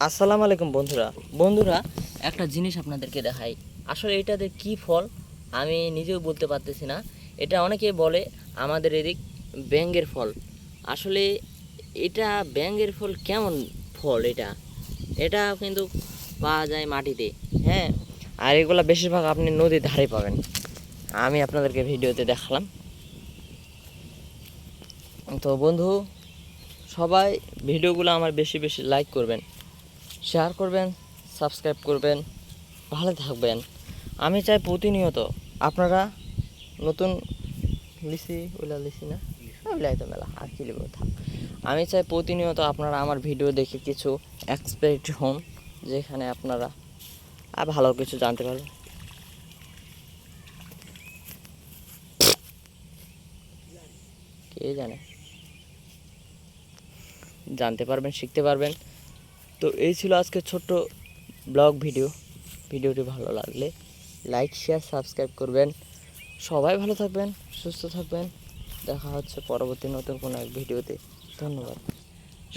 আসসালামু আলাইকুম বন্ধুরা একটা জিনিস আপনাদেরকে দেখাই। আসলে এটাতে কি ফল আমি নিজেও বলতে পারতেছি না। এটা অনেকে বলে আমাদের এদিক ব্যাঙের ফল। আসলে এটা ব্যাঙের ফল কেমন ফল? এটা এটা কিন্তু পাওয়া যায় মাটিতে, হ্যাঁ। আর এগুলা বেশিরভাগ আপনি নদীর ধারে পাবেন। আমি আপনাদেরকে ভিডিওতে দেখালাম। তো বন্ধু, সবাই ভিডিওগুলো আমার বেশি বেশি লাইক করবেন, শেয়ার করবেন, সাবস্ক্রাইব করবেন, ভালো থাকবেন। আমি চাই প্রতিনিয়ত আপনারা নতুন লিসি না ওইলাই তো মেলা আর কি লিখব থাক। আমি চাই প্রতিনিয়ত আপনারা আমার ভিডিও দেখে কিছু এক্সপেক্ট হন, যেখানে আপনারা আর ভালো কিছু জানতে পারবেন। কে জানে, জানতে পারবেন, শিখতে পারবেন। তো এই ছিল আজকে ছোট্ট ব্লগ ভিডিওটি ভালো লাগলে লাইক শেয়ার সাবস্ক্রাইব করবেন। সবাই ভালো থাকবেন, সুস্থ থাকবেন। দেখা হচ্ছে পরবর্তী নতুন কোনো এক ভিডিওতে। ধন্যবাদ।